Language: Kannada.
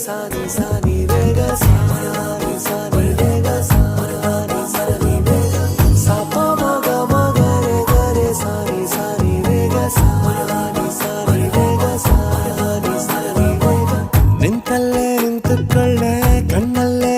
ಸಾನಿ ಸಾನಿ ರೇಗ ಸಾನಿ ಸಾನಿ ರೇಗ ಸಾನಿ ಸಾನಿ ರೇಗ ಸಾಪ ಮಗ ಮಗ ರೇ ಗರೆ ಸಾನಿ ಸಾನಿ ರೇಗ ಸಾನಿ ಸಾನಿ ರೇಗ ಸಾನಿ ಸಾನಿ ರೇಗ ನಿಂತಲ್ಲೇ ನಿಂತುಕೊಳ್ಳೆ ಕಣ್ಣಲ್ಲೇ